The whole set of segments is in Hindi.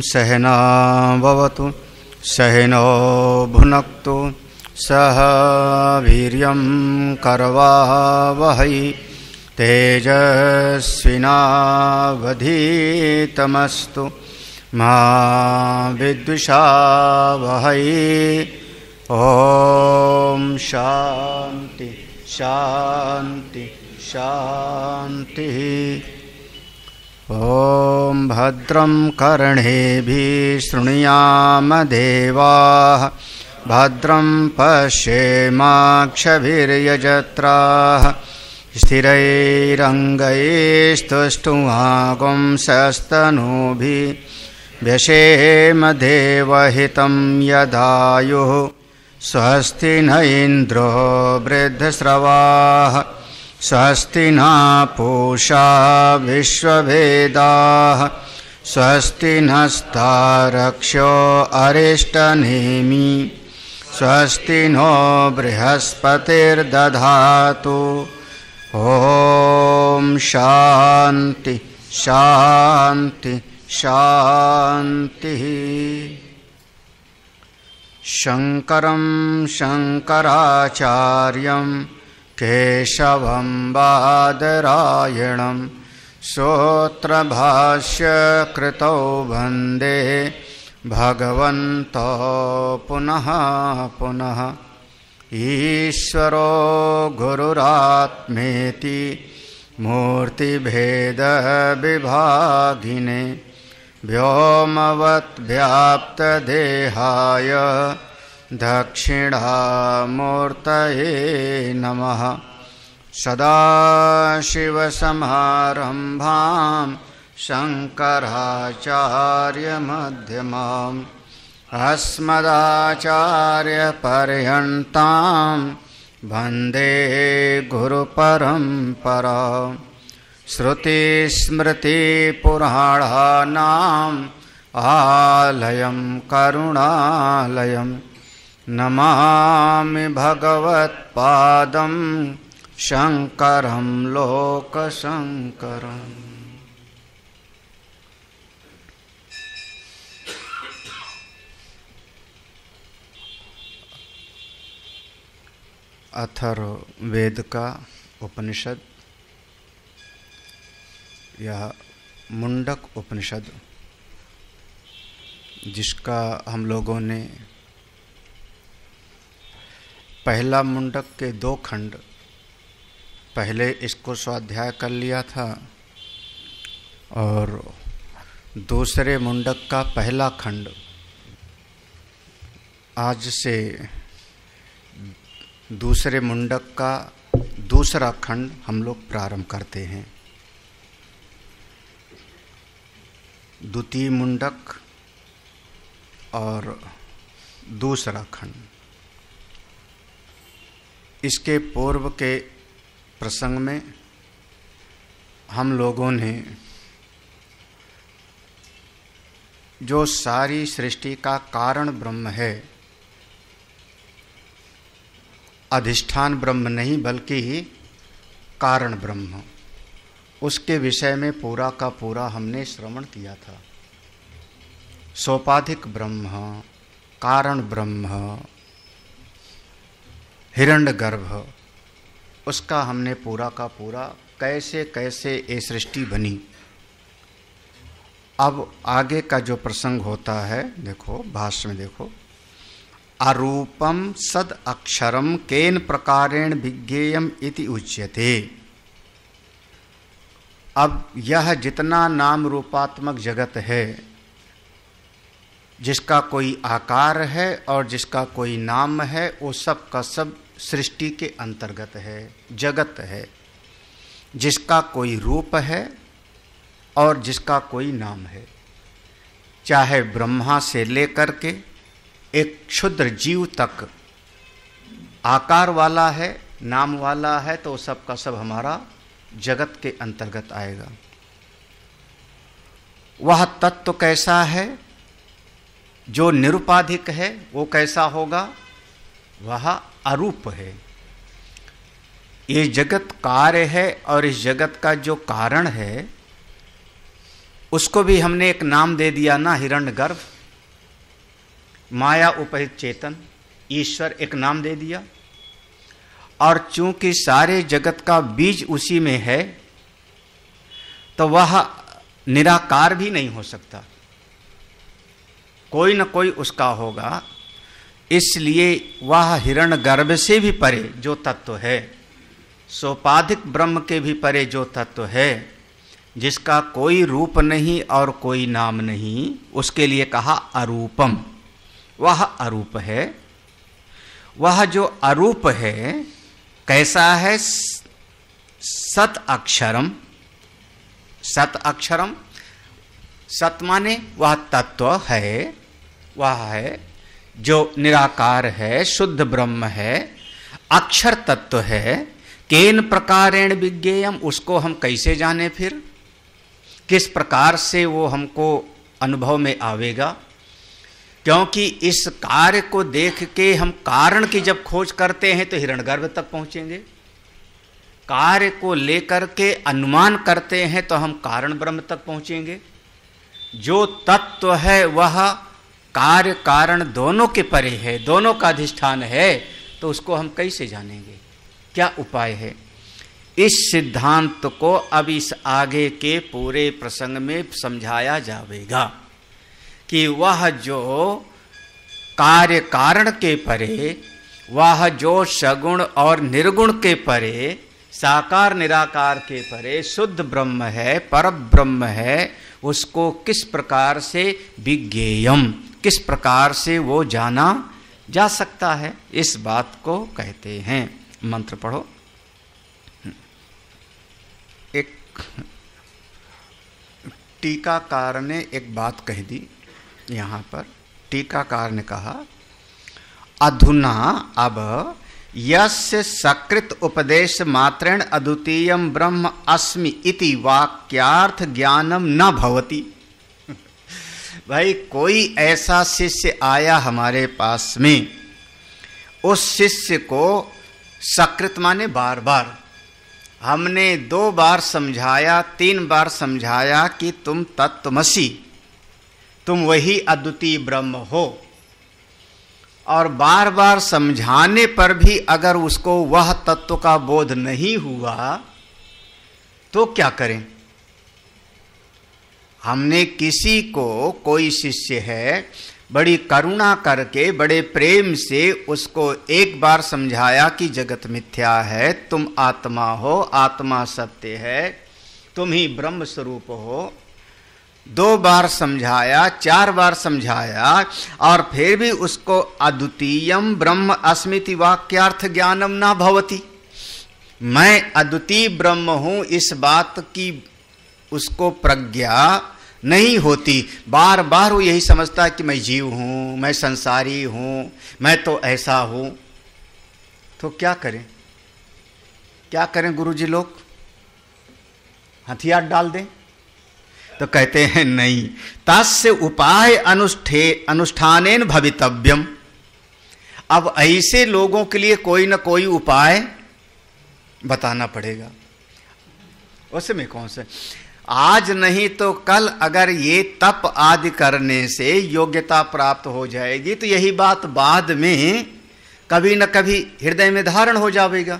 सहना भवतु सहनो भुनक्तु सह वीर्यं करवावहै तेजस्विनावधीतमस्तु मा विद्विषावहै। ओम शांति शांति शांति। ओम भद्रं कर्णेभिः शृणुयाम देवाः भद्रं पश्येमाक्षभिर्यजत्राः स्थिरैरङ्गैस्तुष्टुवागुंसस्तनूभिः व्यशेम देवहितं यदायुः स्वस्ति न इन्द्रो वृद्धश्रवाः स्वस्ति न पूषा विश्ववेदाः स्वस्ति नस्तारक्ष्यो अरिष्टनेमि स्वस्ति नो बृहस्पतिर्दधातु। ओम शांति शांति शांति। शंकरं शंकराचार्यं केशवं बादरायणं सूत्रभाष्यकृतौ वन्दे भगवन्तो पुनः पुनः। ईश्वरो गुरुरात्मेति मूर्तिभेदविभागिने व्योमवद्व्याप्तदेहाय दक्षिणामूर्तये नमः। सदाशिवसमारम्भां शङ्कराचार्यमध्यमाम् अस्मदाचार्यपर्यन्तां वन्दे गुरुपरम्परां। श्रुतिस्मृतिपुराणानाम् आलयं करुणालयं नमामि भगवत्पादं शङ्करं लोकशङ्करम्। अथर्ववेद का उपनिषद, यह मुंडक उपनिषद, जिसका हम लोगों ने पहला मुंडक के 2 खंड पहले इसको स्वाध्याय कर लिया था और दूसरे मुंडक का पहला खंड आज से दूसरे मुंडक का दूसरा खंड हम लोग प्रारंभ करते हैं। द्वितीय मुंडक और दूसरा खंड। इसके पूर्व के प्रसंग में हम लोगों ने जो सारी सृष्टि का कारण ब्रह्म है, अधिष्ठान ब्रह्म नहीं बल्कि कारण ब्रह्म, उसके विषय में पूरा का पूरा हमने श्रवण किया था। सोपाधिक ब्रह्म, कारण ब्रह्म, हिरण्यगर्भ, उसका हमने पूरा का पूरा कैसे कैसे ये सृष्टि बनी। अब आगे का जो प्रसंग होता है, देखो भाष्य में देखो, अरूपम सद अक्षरम केन प्रकारेण विज्ञेयम इति उच्यते। अब यह जितना नाम रूपात्मक जगत है, जिसका कोई आकार है और जिसका कोई नाम है, वो सब का सब सृष्टि के अंतर्गत है, जगत है। जिसका कोई रूप है और जिसका कोई नाम है, चाहे ब्रह्मा से लेकर के एक क्षुद्र जीव तक आकार वाला है, नाम वाला है, तो सब का सब हमारा जगत के अंतर्गत आएगा। वह तत्व कैसा है जो निरुपाधिक है, वो कैसा होगा? वह अरूप है। ये जगत कार्य है और इस जगत का जो कारण है उसको भी हमने एक नाम दे दिया ना, हिरण्यगर्भ, माया उपहित चेतन, ईश्वर, एक नाम दे दिया। और चूंकि सारे जगत का बीज उसी में है, तो वह निराकार भी नहीं हो सकता, कोई न कोई उसका होगा। इसलिए वह हिरण्यगर्भ से भी परे जो तत्व है, सोपाधिक ब्रह्म के भी परे जो तत्व है, जिसका कोई रूप नहीं और कोई नाम नहीं, उसके लिए कहा अरूपम। वह अरूप है। वह जो अरूप है कैसा है? सत अक्षरम। सत अक्षरम, सत माने वह तत्व है, वह है जो निराकार है, शुद्ध ब्रह्म है, अक्षर तत्व है। केन प्रकारेण विज्ञेयम, उसको हम कैसे जाने? फिर किस प्रकार से वो हमको अनुभव में आवेगा? क्योंकि इस कार्य को देख के हम कारण की जब खोज करते हैं तो हिरण्यगर्भ तक पहुंचेंगे। कार्य को लेकर के अनुमान करते हैं तो हम कारण ब्रह्म तक पहुंचेंगे। जो तत्व है वह कार्य कारण दोनों के परे है, दोनों का अधिष्ठान है, तो उसको हम कैसे जानेंगे? क्या उपाय है? इस सिद्धांत को अब इस आगे के पूरे प्रसंग में समझाया जाएगा कि वह जो कार्य कारण के परे, वह जो सगुण और निर्गुण के परे, साकार निराकार के परे शुद्ध ब्रह्म है, पर ब्रह्म है, उसको किस प्रकार से विज्ञेयम, किस प्रकार से वो जाना जा सकता है, इस बात को कहते हैं। मंत्र पढ़ो। एक टीकाकार ने एक बात कह दी यहाँ पर। टीकाकार ने कहा, अधुना अब यस्य सकृत उपदेश मात्रेण अद्वितीयं ब्रह्म अस्मि इति वाक्यार्थ ज्ञानम न भवति। भाई कोई ऐसा शिष्य आया हमारे पास में, उस शिष्य को सकृत माने बार बार, हमने 2 बार समझाया, 3 बार समझाया कि तुम तत्वमसि, तुम वही अद्वितीय ब्रह्म हो, और बार बार समझाने पर भी अगर उसको वह तत्व का बोध नहीं हुआ तो क्या करें? हमने किसी को, कोई शिष्य है, बड़ी करुणा करके बड़े प्रेम से उसको एक बार समझाया कि जगत मिथ्या है, तुम आत्मा हो, आत्मा सत्य है, तुम ही ब्रह्म स्वरूप हो। 2 बार समझाया, 4 बार समझाया, और फिर भी उसको अद्वितीयम ब्रह्म अस्मिति वाक्यार्थ ज्ञानम न भवति, मैं अद्वितीय ब्रह्म हूं, इस बात की उसको प्रज्ञा नहीं होती। बार बार वो यही समझता है कि मैं जीव हूं, मैं संसारी हूं, मैं तो ऐसा हूं। तो क्या करें? क्या करें गुरुजी लोग? हथियार डाल दें? तो कहते हैं नहीं, तस्य उपाय अनुष्ठानेन भवितव्यम। अब ऐसे लोगों के लिए कोई न कोई उपाय बताना पड़ेगा। उसमें कौन से, आज नहीं तो कल अगर ये तप आदि करने से योग्यता प्राप्त हो जाएगी तो यही बात बाद में कभी न कभी हृदय में धारण हो जाएगा।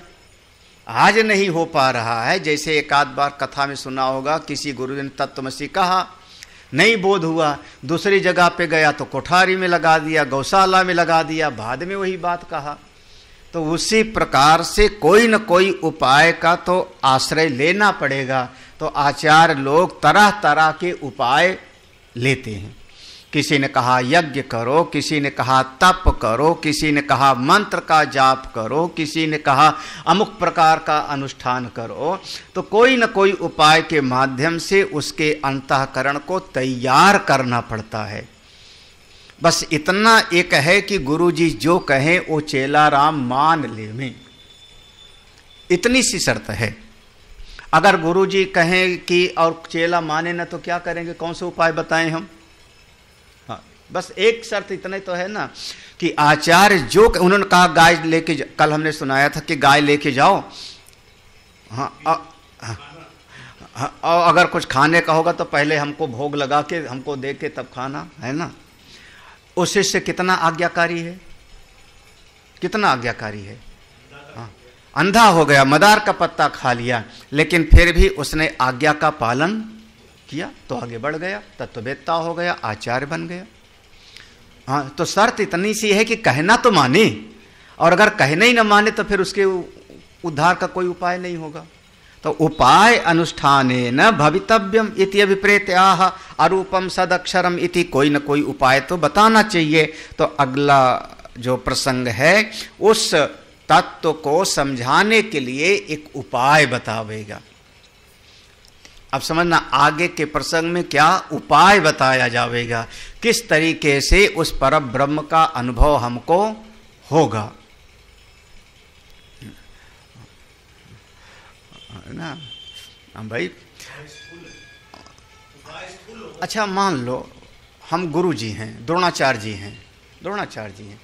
आज नहीं हो पा रहा है। जैसे एक आध बार कथा में सुना होगा, किसी गुरु ने तत्वमसी कहा, नहीं बोध हुआ, दूसरी जगह पे गया तो कोठारी में लगा दिया, गौशाला में लगा दिया, बाद में वही बात कहा। तो उसी प्रकार से कोई न कोई उपाय का तो आश्रय लेना पड़ेगा, तो आचार्य लोग तरह तरह के उपाय लेते हैं। किसी ने कहा यज्ञ करो, किसी ने कहा तप करो, किसी ने कहा मंत्र का जाप करो, किसी ने कहा अमुक प्रकार का अनुष्ठान करो। तो कोई न कोई उपाय के माध्यम से उसके अंतःकरण को तैयार करना पड़ता है। बस इतना एक है कि गुरुजी जो कहें वो चेला राम मान ले में, इतनी सी शर्त है। अगर गुरुजी कहें कि और चेला माने ना तो क्या करेंगे, कौन से उपाय बताएं हम? हाँ, बस एक शर्त इतने तो है ना कि आचार्य जो उन्होंने कहा गाय लेके, कल हमने सुनाया था कि गाय लेके जाओ, हाँ, और अगर कुछ खाने का होगा तो पहले हमको भोग लगा के हमको दे के तब खाना, है ना। उस शिष्य कितना आज्ञाकारी है, कितना आज्ञाकारी है। हाँ, अंधा हो गया, मदार का पत्ता खा लिया, लेकिन फिर भी उसने आज्ञा का पालन किया तो आगे बढ़ गया, तत्ववेत्ता हो गया, आचार्य बन गया। हाँ, तो शर्त इतनी सी है कि कहना तो माने, और अगर कहना ही न माने तो फिर उसके उद्धार का कोई उपाय नहीं होगा। तो उपाय अनुष्ठाने न भवितव्यम इति अभिप्रेत्याह अरूपम सदक्षरम इति, कोई न कोई उपाय तो बताना चाहिए। तो अगला जो प्रसंग है उस तत्व को समझाने के लिए एक उपाय बतावेगा। अब समझना आगे के प्रसंग में क्या उपाय बताया जाएगा, किस तरीके से उस परम ब्रह्म का अनुभव हमको होगा ना। भाई अच्छा मान लो हम गुरु जी हैं, द्रोणाचार्य जी हैं, द्रोणाचार्य जी हैं,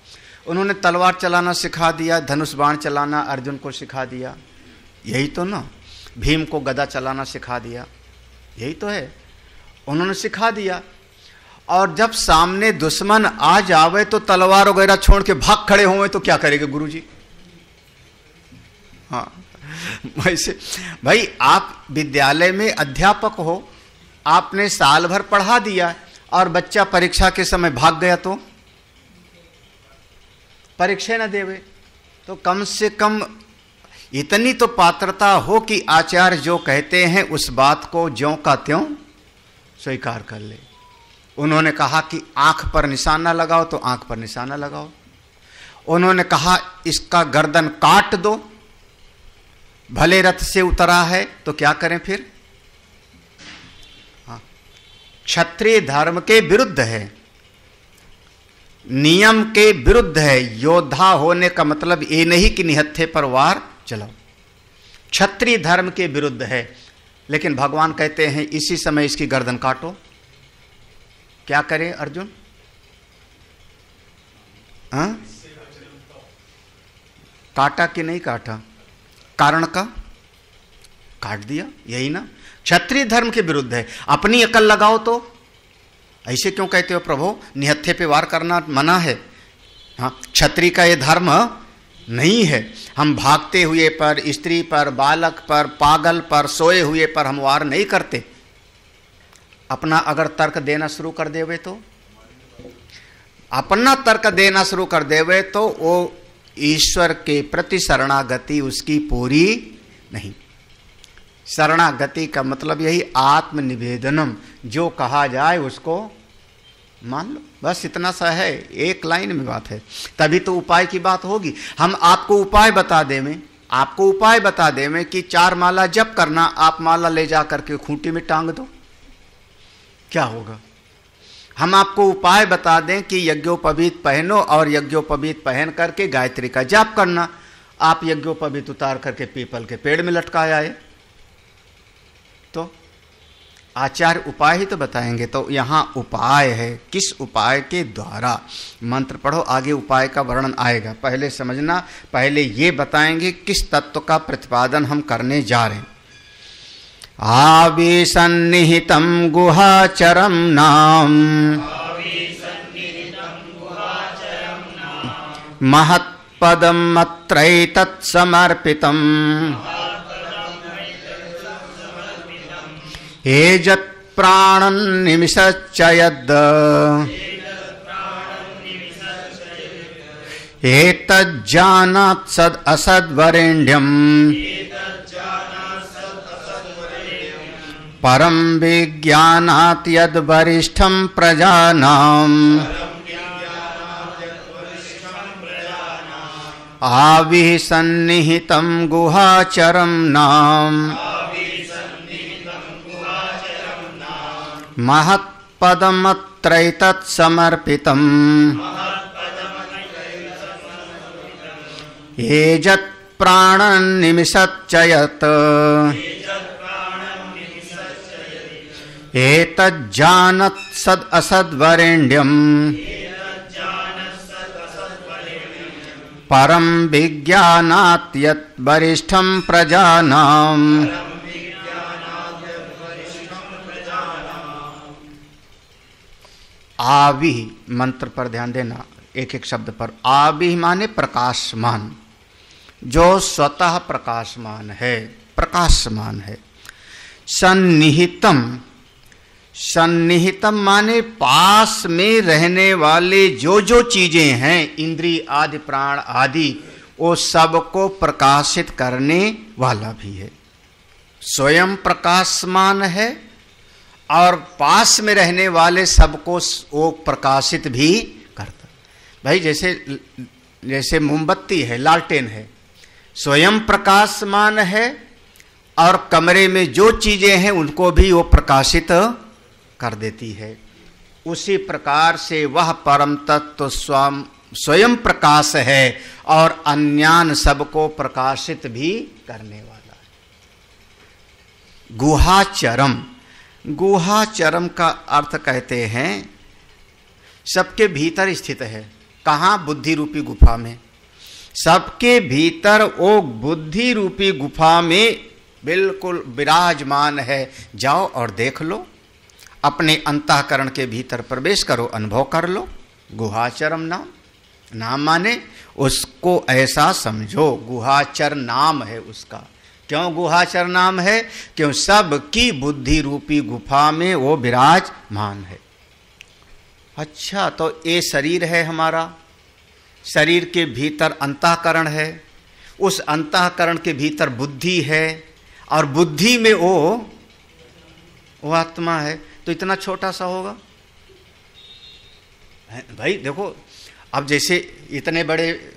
उन्होंने तलवार चलाना सिखा दिया, धनुष बाण चलाना अर्जुन को सिखा दिया, यही तो ना। भीम को गदा चलाना सिखा दिया, यही तो है, उन्होंने सिखा दिया। और जब सामने दुश्मन आ जावे तो तलवार वगैरह छोड़ के भाग खड़े होंगे तो क्या करेंगे गुरु जी? हाँ, वैसे भाई आप विद्यालय में अध्यापक हो, आपने साल भर पढ़ा दिया और बच्चा परीक्षा के समय भाग गया तो परीक्षा न देवे, तो कम से कम इतनी तो पात्रता हो कि आचार्य जो कहते हैं उस बात को ज्यों का त्यों स्वीकार कर ले। उन्होंने कहा कि आंख पर निशाना लगाओ तो आंख पर निशाना लगाओ। उन्होंने कहा इसका गर्दन काट दो, भले रथ से उतरा है तो क्या करें फिर? क्षत्रिय धर्म के विरुद्ध है, नियम के विरुद्ध है। योद्धा होने का मतलब ये नहीं कि निहत्थे पर वार चलाओ, क्षत्रिय धर्म के विरुद्ध है। लेकिन भगवान कहते हैं इसी समय इसकी गर्दन काटो। क्या करे अर्जुन? हाँ, काटा कि नहीं काटा? कारण का काट दिया, यही ना। क्षत्रिय धर्म के विरुद्ध है। अपनी अकल लगाओ तो ऐसे क्यों कहते हो प्रभु? निहत्थे पे वार करना मना है। हाँ, क्षत्रिय का ये धर्म नहीं है। हम भागते हुए पर, स्त्री पर, बालक पर, पागल पर, सोए हुए पर हम वार नहीं करते। अपना अगर तर्क देना शुरू कर देवे तो, अपना तर्क देना शुरू कर देवे तो वो ईश्वर के प्रति शरणागति उसकी पूरी नहीं। शरणागति का मतलब यही आत्मनिवेदनम, जो कहा जाए उसको मान लो, बस इतना सा है, एक लाइन में बात है। तभी तो उपाय की बात होगी। हम आपको उपाय बता दें, आपको उपाय बता दें कि 4 माला जप करना, आप माला ले जा करके खूंटी में टांग दो, क्या होगा? हम आपको उपाय बता दें कि यज्ञोपवीत पहनो और यज्ञोपवीत पहन करके गायत्री का जाप करना, आप यज्ञोपवीत उतार करके पीपल के पेड़ में लटकाए आए, तो आचार्य उपाय ही तो बताएंगे। तो यहाँ उपाय है, किस उपाय के द्वारा? मंत्र पढ़ो, आगे उपाय का वर्णन आएगा। पहले समझना, पहले ये बताएंगे किस तत्व का प्रतिपादन हम करने जा रहे हैं। आविसन्निहितं गुहाचरं नाम महत्पदम् अत्रैतत् समर्पितम् एजत् प्राणन् निमिषच्च यद् एतज्जानात् सद् असद्वरेण्यम् परम विज्ञानात् यद् वरिष्ठं प्रजानाम् आविः सन्निहितं गुहाचरं नाम महत्पदमत्रैतत् समर्पितम् एजत् प्राणन्निमिषच्च यत् एतज्जानत् सद् असद्वरेण्यम् परम विज्ञानात् यत् वरिष्ठं प्रजानाम्। आविः मंत्र पर ध्यान देना, एक एक शब्द पर। आविः माने प्रकाशमान, जो स्वतः प्रकाशमान है, प्रकाशमान है। सन्निहितम, सन्निहितम माने पास में रहने वाले जो जो चीजें हैं, इंद्रिय आदि प्राण आदि, वो सबको प्रकाशित करने वाला भी है। स्वयं प्रकाशमान है और पास में रहने वाले सबको वो प्रकाशित भी करता। भाई जैसे मोमबत्ती है, लालटेन है, स्वयं प्रकाशमान है और कमरे में जो चीजें हैं उनको भी वो प्रकाशित कर देती है। उसी प्रकार से वह परम तत्व स्वयं प्रकाश है और अन्यान सबको प्रकाशित भी करने वाला है। गुहाचरम, गुहाचरम का अर्थ कहते हैं सबके भीतर स्थित है। कहाँ? बुद्धि रूपी गुफा में। सबके भीतर वो बुद्धि रूपी गुफा में बिल्कुल विराजमान है। जाओ और देख लो, अपने अंतःकरण के भीतर प्रवेश करो, अनुभव कर लो। गुहाचरम नाम, नाम माने उसको ऐसा समझो, गुहाचर नाम है उसका। क्यों गुहाचर नाम है? क्यों सबकी बुद्धि रूपी गुफा में वो विराजमान है। अच्छा, तो ये शरीर है हमारा, शरीर के भीतर अंतःकरण है, उस अंतःकरण के भीतर बुद्धि है और बुद्धि में वो आत्मा है। तो इतना छोटा सा होगा भाई। देखो, अब जैसे इतने बड़े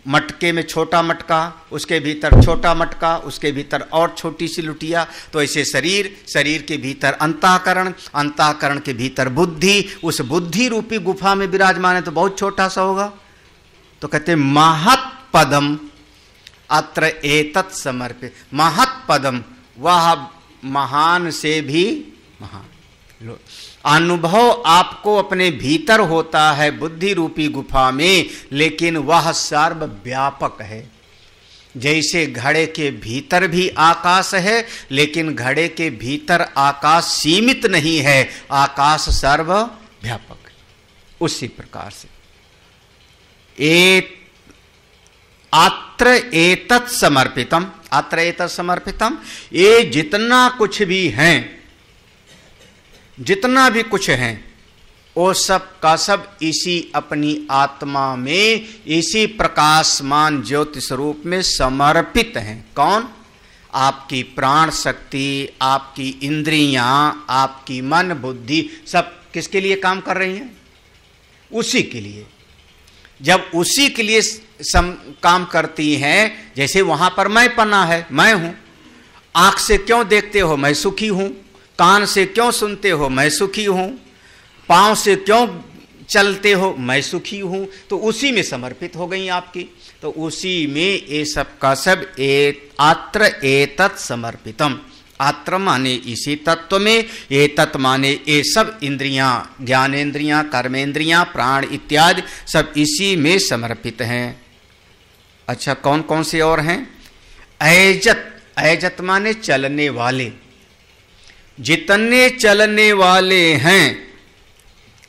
मटके में छोटा मटका, उसके भीतर छोटा मटका, उसके भीतर और छोटी सी लुटिया, तो ऐसे शरीर, शरीर के भीतर अंतःकरण, अंतःकरण के भीतर बुद्धि, उस बुद्धि रूपी गुफा में विराजमान है, तो बहुत छोटा सा होगा। तो कहते महत्पदम अत्र एतत् समर्पित। महत्पदम, वह महान से भी महान। अनुभव आपको अपने भीतर होता है बुद्धि रूपी गुफा में, लेकिन वह सर्वव्यापक है। जैसे घड़े के भीतर भी आकाश है, लेकिन घड़े के भीतर आकाश सीमित नहीं है, आकाश सर्वव्यापक है। उसी प्रकार से अत्र एतत् समर्पितम, अत्र एतत् समर्पितम, ये जितना कुछ भी हैं, जितना भी कुछ हैं, वो सब का सब इसी अपनी आत्मा में, इसी प्रकाशमान ज्योति स्वरूप में समर्पित हैं। कौन? आपकी प्राण शक्ति, आपकी इंद्रियां, आपकी मन बुद्धि, सब किसके लिए काम कर रही हैं? उसी के लिए। जब उसी के लिए काम करती हैं, जैसे वहां पर मैं पना है, मैं हूं। आंख से क्यों देखते हो? मैं सुखी हूं। कान से क्यों सुनते हो? मैं सुखी हूं। पांव से क्यों चलते हो? मैं सुखी हूं। तो उसी में समर्पित हो गई आपकी। तो उसी में ये सब का सब अत्र एतत् समर्पितम। आत्र माने इसी तत्व में, एतत् माने ये सब इंद्रियां, ज्ञानेन्द्रियां, कर्मेंद्रियां, प्राण इत्यादि सब इसी में समर्पित हैं। अच्छा, कौन कौन से और हैं? ऐजत, ऐजत माने चलने वाले। जितने चलने वाले हैं,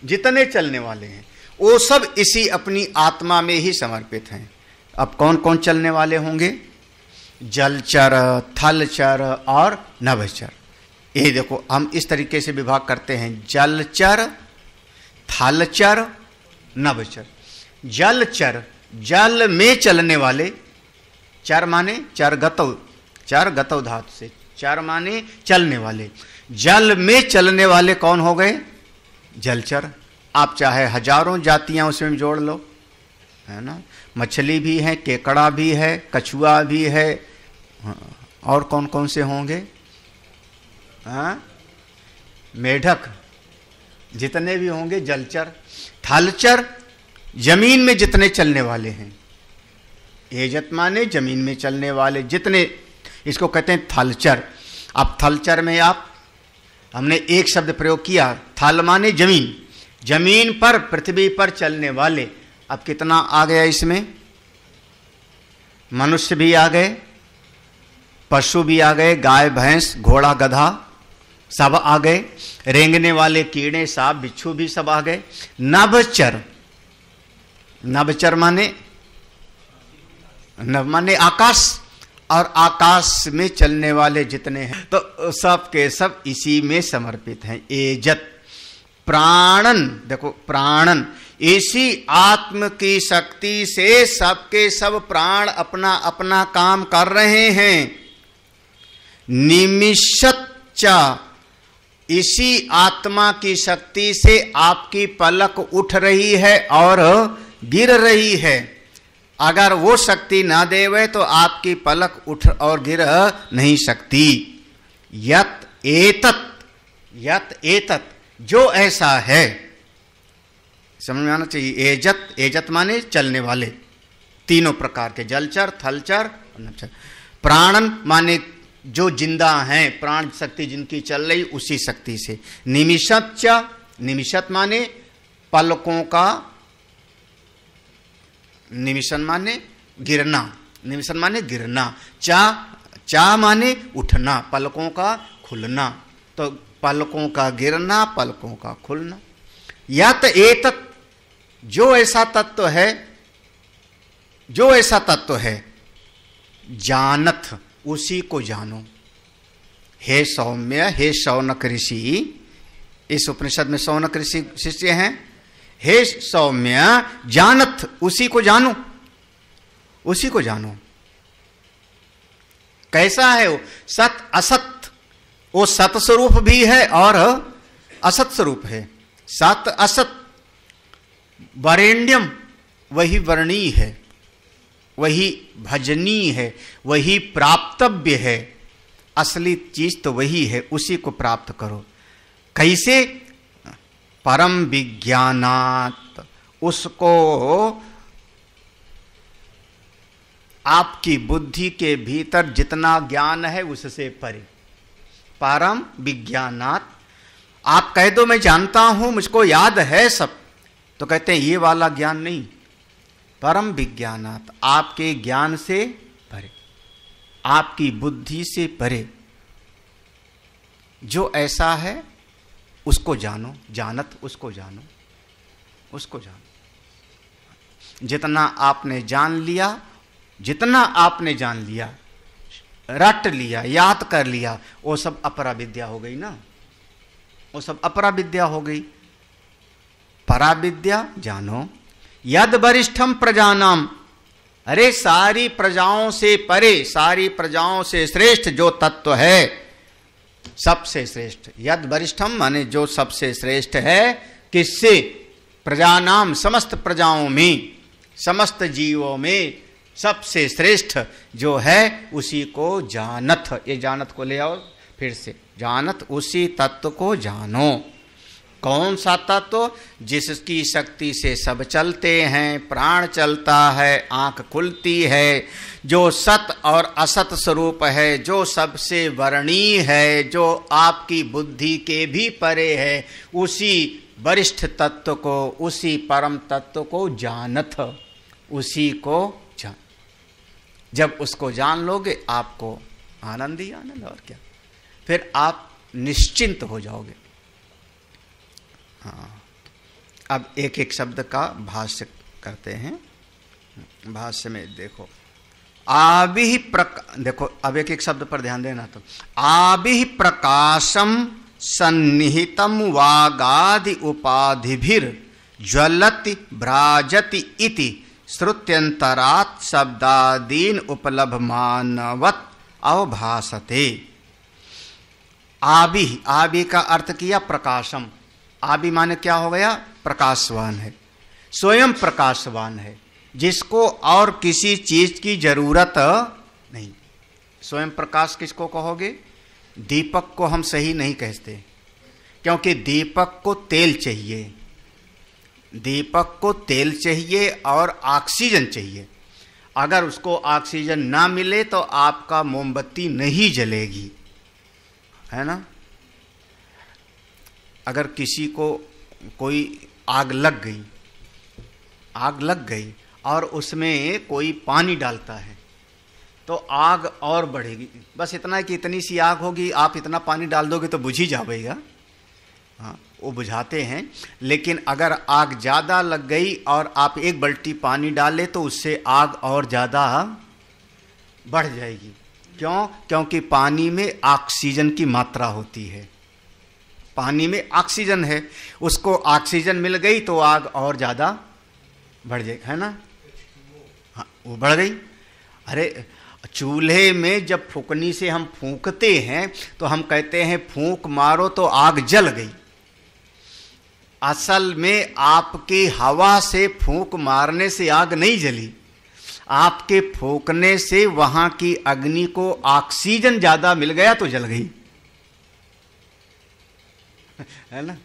जितने चलने वाले हैं, वो सब इसी अपनी आत्मा में ही समर्पित हैं। अब कौन कौन चलने वाले होंगे? जलचर, थलचर और नभचर। ये देखो, हम इस तरीके से विभाग करते हैं, जलचर, थलचर, नभचर। जलचर, जल में चलने वाले। चर माने चर गतौ, चर गतौ धातु से चर माने चलने वाले। जल में चलने वाले कौन हो गए? जलचर। आप चाहे हजारों जातियां उसमें जोड़ लो, है ना। मछली भी है, केकड़ा भी है, कछुआ भी है, और कौन कौन से होंगे? मेढक, जितने भी होंगे जलचर। थलचर जमीन में जितने चलने वाले हैं। एजत माने जमीन में चलने वाले जितने, इसको कहते हैं थलचर। अब थलचर में हमने एक शब्द प्रयोग किया, थल माने जमीन, जमीन पर पृथ्वी पर चलने वाले। अब कितना आ गया इसमें? मनुष्य भी आ गए, पशु भी आ गए, गाय भैंस घोड़ा गधा सब आ गए, रेंगने वाले कीड़े सांप बिच्छू भी सब आ गए। नभचर, नभचर माने नभ माने आकाश, और आकाश में चलने वाले जितने हैं तो सब के सब इसी में समर्पित हैं। एजत प्राणन, देखो प्राणन, इसी आत्म की शक्ति से सबके सब प्राण अपना अपना काम कर रहे हैं। निमिषच्चा, इसी आत्मा की शक्ति से आपकी पलक उठ रही है और गिर रही है। अगर वो शक्ति ना देवे तो आपकी पलक उठ और गिर नहीं सकती। यत एतत, यत एतत, जो ऐसा है, समझ में आना चाहिए। एजत, एजत माने चलने वाले, तीनों प्रकार के, जलचर, थलचर, नभचर। प्राणन माने जो जिंदा हैं, प्राण शक्ति जिनकी चल रही उसी शक्ति से। निमिषत, निमिषत माने पलकों का, निमिषन माने गिरना, निमिषन माने गिरना। चा माने उठना, पलकों का खुलना, तो पलकों का गिरना, पलकों का खुलना। यत एतत, जो ऐसा तत्व है, जो ऐसा तत्व है, जानत, उसी को जानो। हे सौम्य, हे शौनक ऋषि, इस उपनिषद में शौनक ऋषि शिष्य हैं। हे सौम्य, जानत, उसी को जानो, उसी को जानो। कैसा है वो? सत असत, वो सत स्वरूप भी है और असत स्वरूप है। सत असत, वरेण्यम, वही वर्णीय है, वही भजनीय है, वही प्राप्तव्य है। असली चीज तो वही है, उसी को प्राप्त करो। कैसे? परम विज्ञानात, उसको आपकी बुद्धि के भीतर जितना ज्ञान है उससे परे। परम विज्ञानात, आप कह दो मैं जानता हूं, मुझको याद है सब, तो कहते हैं ये वाला ज्ञान नहीं। परम विज्ञानात, आपके ज्ञान से परे, आपकी बुद्धि से परे, जो ऐसा है उसको जानो। जानत, उसको जानो, उसको जानो। जितना आपने जान लिया, जितना आपने जान लिया, रट लिया, याद कर लिया, वो सब अपरा विद्या हो गई ना, वो सब अपरा विद्या हो गई। परा विद्या जानो। यद वरिष्ठम प्रजानाम, अरे सारी प्रजाओं से परे, सारी प्रजाओं से श्रेष्ठ जो तत्व है, सबसे श्रेष्ठ। यद वरिष्ठम माने जो सबसे श्रेष्ठ है, किससे? प्रजानाम, समस्त प्रजाओं में, समस्त जीवों में सबसे श्रेष्ठ जो है उसी को जानत। ये जानत को ले आओ फिर से, जानत, उसी तत्व को जानो। कौन सा तत्व? जिसकी शक्ति से सब चलते हैं, प्राण चलता है, आंख खुलती है, जो सत और असत स्वरूप है, जो सबसे वर्णीय है, जो आपकी बुद्धि के भी परे है, उसी वरिष्ठ तत्व को, उसी परम तत्व को जानत, उसी को जान। जब उसको जान लोगे आपको आनंद ही आनंद, और क्या, फिर आप निश्चिंत हो जाओगे। हाँ, अब एक एक शब्द का भाष्य करते हैं। भाष्य में देखो, आभि देखो अब एक एक शब्द पर ध्यान देना। तो आभि प्रकाशम सन्निहितम वागादि उपाधिभिर ज्वलति भ्राजति इति श्रुत्यंतरात् शब्दादीन उपलभमानवत् अवभासते। आबि, आबि का अर्थ किया प्रकाशम। आबि माने क्या हो गया? प्रकाशवान है, स्वयं प्रकाशवान है, जिसको और किसी चीज की जरूरत नहीं। स्वयं प्रकाश किसको कहोगे? दीपक को हम सही नहीं कहते, क्योंकि दीपक को तेल चाहिए, दीपक को तेल चाहिए और ऑक्सीजन चाहिए। अगर उसको ऑक्सीजन ना मिले तो आपका मोमबत्ती नहीं जलेगी, है ना। अगर किसी को कोई आग लग गई, आग लग गई और उसमें कोई पानी डालता है तो आग और बढ़ेगी। बस इतना है कि इतनी सी आग होगी, आप इतना पानी डाल दोगे तो बुझ ही जाएगा। हाँ, वो बुझाते हैं। लेकिन अगर आग ज़्यादा लग गई और आप एक बाल्टी पानी डाले तो उससे आग और ज़्यादा बढ़ जाएगी। क्यों? क्योंकि पानी में ऑक्सीजन की मात्रा होती है, पानी में ऑक्सीजन है, उसको ऑक्सीजन मिल गई तो आग और ज़्यादा बढ़ जाएगी, है ना। हाँ, वो बढ़ गई। अरे चूल्हे में जब फूकनी से हम फूंकते हैं तो हम कहते हैं फूंक मारो तो आग जल गई। असल में आपकी हवा से फूंक मारने से आग नहीं जली, आपके फूंकने से वहां की अग्नि को ऑक्सीजन ज्यादा मिल गया तो जल गई, है ना।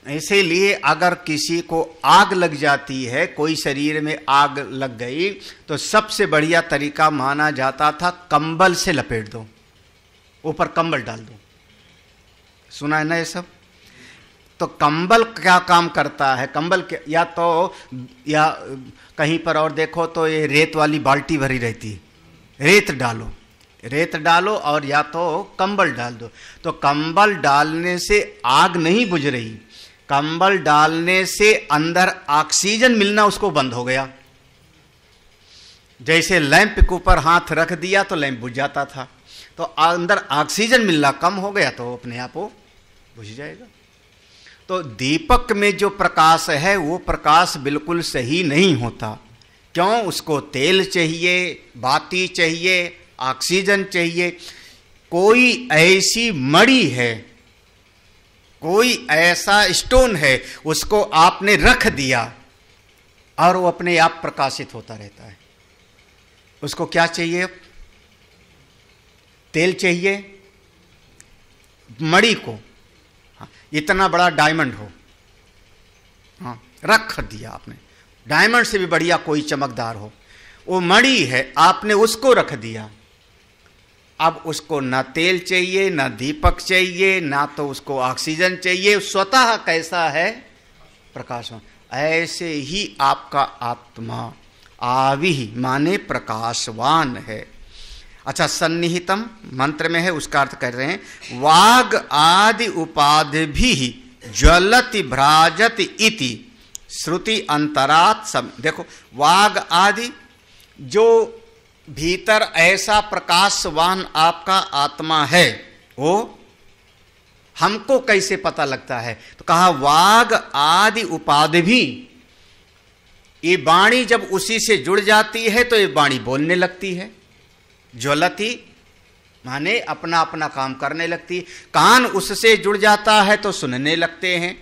इसीलिए अगर किसी को आग लग जाती है, कोई शरीर में आग लग गई, तो सबसे बढ़िया तरीका माना जाता था कंबल से लपेट दो, ऊपर कंबल डाल दो। सुना है ना ये सब? तो कंबल क्या काम करता है? कंबल या तो या कहीं पर और देखो तो ये रेत वाली बाल्टी भरी रहती है, रेत डालो, रेत डालो और या तो कंबल डाल दो। तो कंबल डालने से आग नहीं बुझ रही, कंबल डालने से अंदर ऑक्सीजन मिलना उसको बंद हो गया। जैसे लैंप के ऊपर हाथ रख दिया तो लैंप बुझ जाता था, तो अंदर ऑक्सीजन मिलना कम हो गया तो अपने आप वो बुझ जाएगा। तो दीपक में जो प्रकाश है वो प्रकाश बिल्कुल सही नहीं होता। क्यों? उसको तेल चाहिए, बाती चाहिए, ऑक्सीजन चाहिए। कोई ऐसी मणि है, कोई ऐसा स्टोन है, उसको आपने रख दिया और वो अपने आप प्रकाशित होता रहता है। उसको क्या चाहिए? तेल चाहिए। मणि को, हाँ, इतना बड़ा डायमंड हो, हाँ, रख दिया आपने, डायमंड से भी बढ़िया कोई चमकदार हो, वो मणि है, आपने उसको रख दिया। अब उसको ना तेल चाहिए, ना दीपक चाहिए, ना तो उसको ऑक्सीजन चाहिए, स्वतः कैसा है? प्रकाशवान। ऐसे ही आपका आत्मा आविः माने प्रकाशवान है। अच्छा, सन्निहितम मंत्र में है, उसका अर्थ कर रहे हैं वाग आदि उपाधि भी ज्वलति भ्राजति इति श्रुति अंतरात। सब देखो, वाग आदि जो भीतर ऐसा प्रकाशवान आपका आत्मा है, वो हमको कैसे पता लगता है? तो कहा वाग आदि उपाधि भी। ये वाणी जब उसी से जुड़ जाती है तो ये वाणी बोलने लगती है। ज्वलती माने अपना अपना काम करने लगती। कान उससे जुड़ जाता है तो सुनने लगते हैं।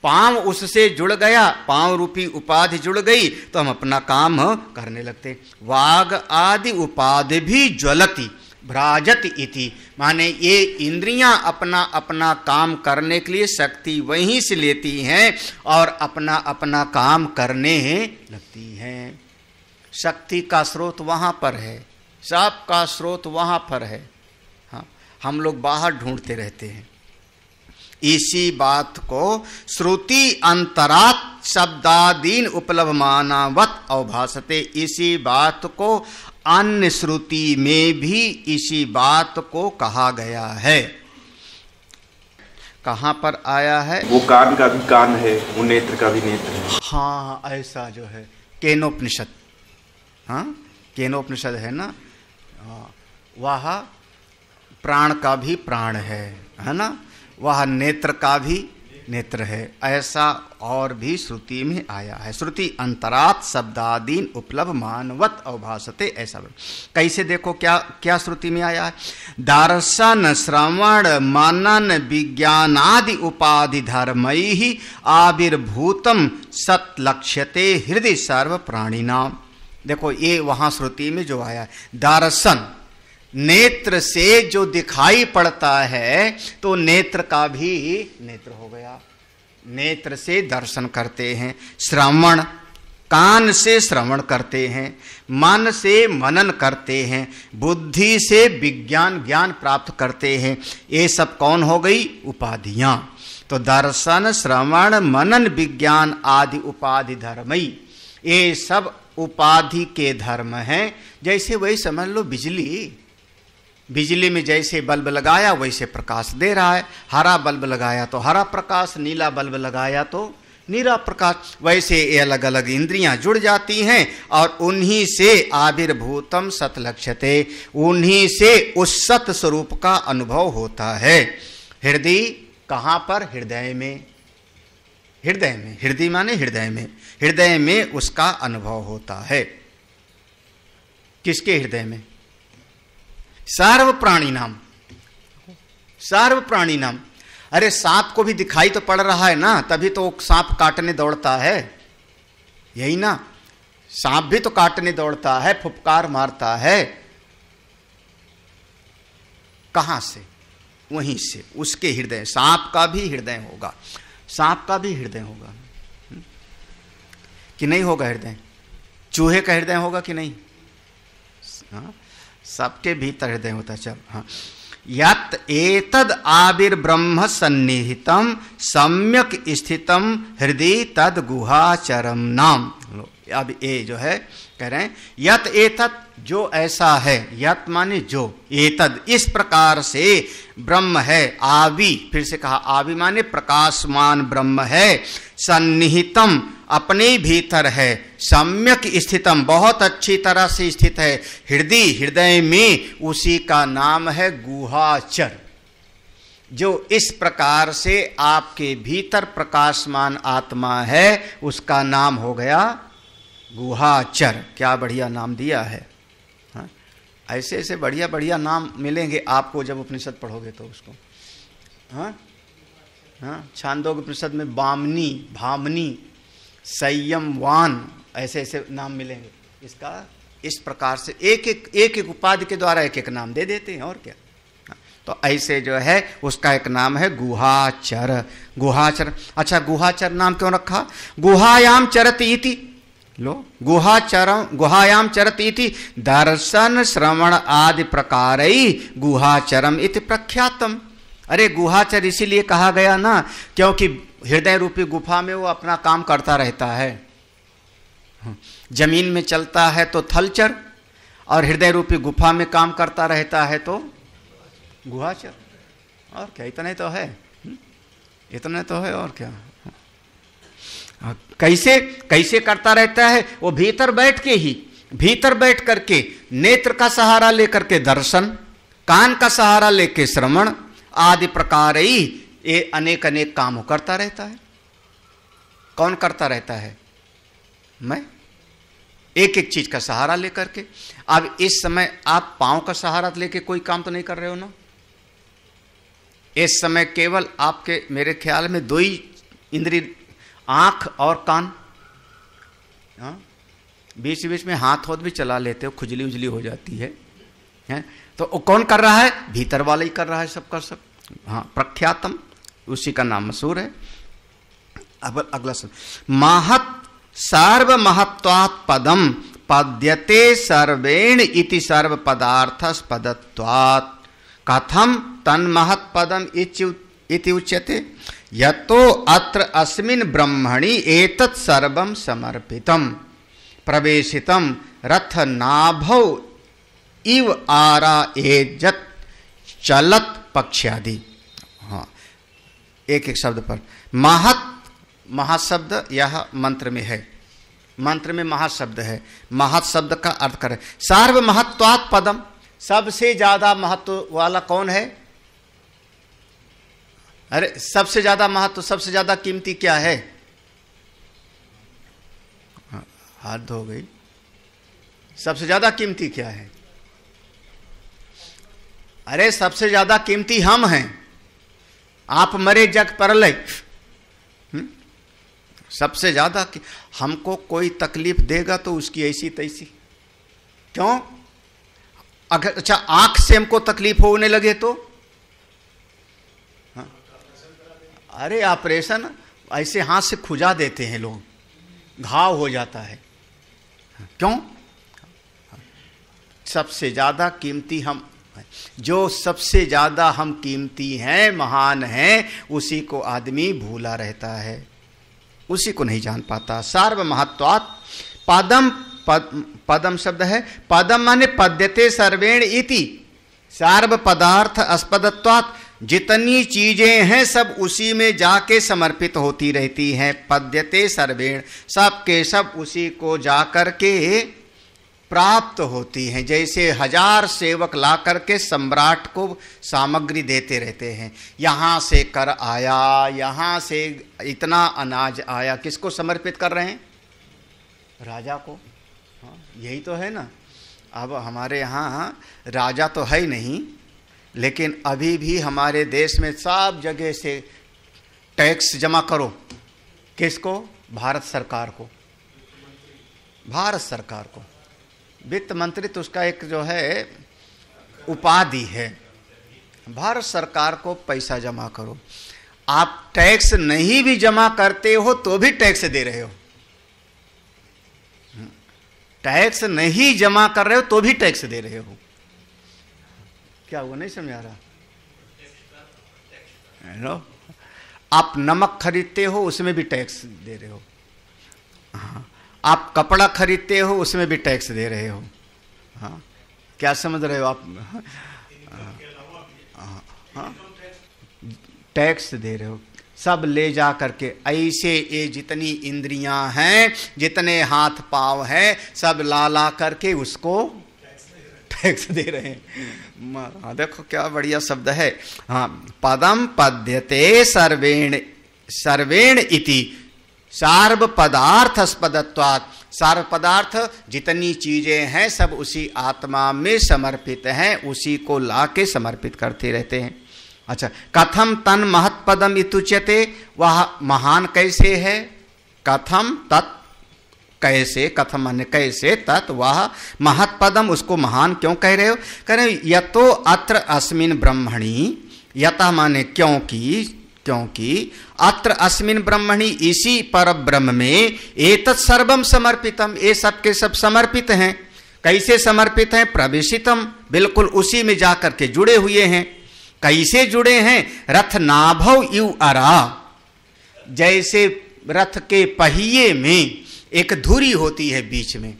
पांव उससे जुड़ गया, पांव रूपी उपाधि जुड़ गई तो हम अपना काम करने लगते। वाग आदि उपाधि भी ज्वलती भ्राजति इति माने ये इंद्रियां अपना अपना काम करने के लिए शक्ति वहीं से लेती हैं और अपना अपना काम करने लगती हैं। शक्ति का स्रोत वहां पर है, सब का स्रोत वहां पर है। हाँ, हम लोग बाहर ढूंढते रहते हैं। इसी बात को श्रुति अंतरात शब्दादीन उपलब्धमानावत अवभासते। इसी बात को अन्य श्रुति में भी इसी बात को कहा गया है। कहाँ पर आया है? वो कान का भी कान है, वो नेत्र का भी नेत्र है। हाँ, ऐसा जो है केनोपनिषद, हाँ केनोपनिषद है ना, वह प्राण का भी प्राण है ना, वह नेत्र का भी नेत्र है, ऐसा और भी श्रुति में आया है। श्रुति अंतरात शब्दादीन उपलब्ध मानवत अवभासते, ऐसा कैसे देखो क्या क्या श्रुति में आया है। दर्शन श्रवण मनन विज्ञानादि उपाधि धर्मई ही आविर्भूतम सत लक्ष्यते हृदय सर्व प्राणिनाम। देखो ये वहां श्रुति में जो आया है, दर्शन नेत्र से जो दिखाई पड़ता है तो नेत्र का भी नेत्र हो गया, नेत्र से दर्शन करते हैं। श्रवण कान से श्रवण करते हैं, मन से मनन करते हैं, बुद्धि से विज्ञान ज्ञान प्राप्त करते हैं। ये सब कौन हो गई? उपाधियां। तो दर्शन श्रवण मनन विज्ञान आदि उपाधि धर्मई, ये सब उपाधि के धर्म हैं। जैसे वही समझ लो बिजली, बिजली में जैसे बल्ब लगाया वैसे प्रकाश दे रहा है। हरा बल्ब लगाया तो हरा प्रकाश, नीला बल्ब लगाया तो नीला प्रकाश। वैसे ये अलग अलग इंद्रियां जुड़ जाती हैं और उन्हीं से आविर्भूतम सत लक्ष्यते, उन्हीं से उस सत स्वरूप का अनुभव होता है। हृदय कहाँ पर? हृदय में। हृदय में, हृदय माने हृदय में, हृदय में उसका अनुभव होता है। किसके हृदय में? सर्व प्राणी नाम, सर्व प्राणी नाम। अरे सांप को भी दिखाई तो पड़ रहा है ना, तभी तो सांप काटने दौड़ता है, यही ना। सांप भी तो काटने दौड़ता है, फुफकार मारता है। कहां से? वहीं से, उसके हृदय। सांप का भी हृदय होगा, सांप का भी हृदय होगा कि नहीं होगा? हृदय चूहे का हृदय होगा कि नहीं? हाँ, सबके भीतर हृदय होता है। चल हाँ, यत एतद आविर्ब्रह्म सन्निहितम सम्यक स्थितम हृदय तद गुहाचरम नाम। अब ये जो है कह रहे हैं यत एतद, जो ऐसा है, यत माने जो, एतद इस प्रकार से ब्रह्म है, आवी, फिर से कहा आवी माने प्रकाशमान ब्रह्म है, सन्निहितम अपने भीतर है, सम्यक स्थितम बहुत अच्छी तरह से स्थित है, हृदय हृदय में, उसी का नाम है गुहाचर। जो इस प्रकार से आपके भीतर प्रकाशमान आत्मा है उसका नाम हो गया गुहाचर। क्या बढ़िया नाम दिया है। हाँ? ऐसे ऐसे बढ़िया बढ़िया नाम मिलेंगे आपको जब उपनिषद पढ़ोगे तो उसको। हाँ हाँ, छांदोग्य उपनिषद में बामनी, भामनी, संयमवान, ऐसे ऐसे नाम मिलेंगे। इसका इस प्रकार से एक एक उपाधि के द्वारा एक एक नाम दे देते हैं, और क्या। तो ऐसे जो है उसका एक नाम है गुहाचर। गुहाचर, अच्छा गुहाचर नाम क्यों रखा? गुहायाम चरति इति, लो गुहायाम चरति इति दर्शन श्रवण आदि प्रकारई गुहाचरम इति प्रख्यातम। अरे गुहाचर इसीलिए कहा गया ना क्योंकि हृदय रूपी गुफा में वो अपना काम करता रहता है। जमीन में चलता है तो थलचर, और हृदय रूपी गुफा में काम करता रहता है तो गुहाचर। और क्या, इतने तो है, इतने तो है, और क्या। कैसे कैसे करता रहता है? वो भीतर बैठ के ही, भीतर बैठ करके नेत्र का सहारा लेकर के दर्शन, कान का सहारा लेके श्रवण आदि प्रकार ही ये अनेक अनेक काम करता रहता है। कौन करता रहता है? मैं, एक एक चीज का सहारा लेकर के। अब इस समय आप पांव का सहारा लेके कोई काम तो नहीं कर रहे हो ना। इस समय केवल आपके, मेरे ख्याल में दो ही इंद्रिय, आंख और कान। हाँ, बीच बीच में हाथ होत भी चला लेते हो, खुजली उजली हो जाती है। तो कौन कर रहा है? भीतर वाला ही कर रहा है, सब कर सब। हाँ, प्रख्यातम, उसी का नाम मशहूर है। अब अगला शब्द, महत् सर्व महत्वात् पदम पद्यते सर्वेण इति सर्व पदार्थस पदत्वात् कथम तन्महत् पदम इति उच्यते यतो अत्र अस्मिन् ब्रह्मणि एतत् सर्वं समर्पितम प्रवेशितम रथ नाभौ इव आरा एजत चलत पक्ष्यादि। हाँ, एक एक शब्द पर। महत्, महाशब्द यह मंत्र में है, मंत्र में महाशब्द है। महत् शब्द का अर्थ करे सर्व महत्वात् पदम, सबसे ज्यादा महत्व वाला कौन है? अरे सबसे ज्यादा महत्व, सबसे ज्यादा कीमती क्या है? हाथ धो गई। सबसे ज्यादा कीमती क्या है? अरे सबसे ज्यादा कीमती हम हैं। आप मरे जग परलय। सबसे ज्यादा हमको कोई तकलीफ देगा तो उसकी ऐसी तैसी। क्यों? अगर अच्छा आंख से हमको तकलीफ होने लगे तो अरे ऑपरेशन ऐसे हाथ से खुजा देते हैं लोग, घाव हो जाता है। क्यों? सबसे ज्यादा कीमती हम, जो सबसे ज्यादा हम कीमती हैं, महान हैं, उसी को आदमी भूला रहता है, उसी को नहीं जान पाता। सार्वमहत्वात् पदम, पदम शब्द है, पदम माने पद्यते सर्वेण इति, सार्व पदार्थ अस्पदत्वात्, जितनी चीजें हैं सब उसी में जाके समर्पित होती रहती हैं। पद्यते सर्वेण, सब के सब उसी को जाकर के प्राप्त होती हैं। जैसे 1000 सेवक ला करके सम्राट को सामग्री देते रहते हैं, यहाँ से कर आया, यहाँ से इतना अनाज आया, किसको समर्पित कर रहे हैं? राजा को। हाँ, यही तो है ना। अब हमारे यहाँ राजा तो है ही नहीं, लेकिन अभी भी हमारे देश में सब जगह से टैक्स जमा करो। किसको? भारत सरकार को। भारत सरकार को वित्त मंत्री तो उसका एक जो है उपाधि है। भारत सरकार को पैसा जमा करो। आप टैक्स नहीं भी जमा करते हो तो भी टैक्स दे रहे हो। टैक्स नहीं जमा कर रहे हो तो भी टैक्स दे रहे हो। क्या वो नहीं समझ आ रहा? हेलो, आप नमक खरीदते हो उसमें भी टैक्स दे रहे हो। हाँ, आप कपड़ा खरीदते हो उसमें भी टैक्स दे रहे हो। हाँ, क्या समझ रहे हो आप? हाँ, टैक्स दे रहे हो। सब ले जा करके ऐसे ये जितनी इंद्रियां हैं, जितने हाथ पांव हैं, सब ला ला करके उसको टैक्स दे रहे हैं। देखो क्या बढ़िया शब्द है। हाँ, पदम पद्यते सर्वेण, सर्वेण इति सार्व पदार्थ स्पदत्वात्, सार्व पदार्थ जितनी चीजें हैं सब उसी आत्मा में समर्पित हैं, उसी को लाके समर्पित करते रहते हैं। अच्छा, कथम तन महत्पदम इत्युच्यते, वह महान कैसे है? कथम तत्, कैसे, कथम माने कैसे, तत् वह महत्पदम, उसको महान क्यों कह रहे हो? कह रहे हो यतो अत्र अस्मिन् ब्रह्मणि, यतः माने क्योंकि, क्योंकि अत्र अस्मिन् ब्रह्मणि, इसी पर ब्रह्म में, एतत् सर्वम समर्पितम, ये सब के सब समर्पित हैं। कैसे समर्पित हैं? प्रवेशितम, बिल्कुल उसी में जाकर के जुड़े हुए हैं। कैसे जुड़े हैं? रथ नाभव इव अरा, जैसे रथ के पहिए में एक धुरी होती है बीच में,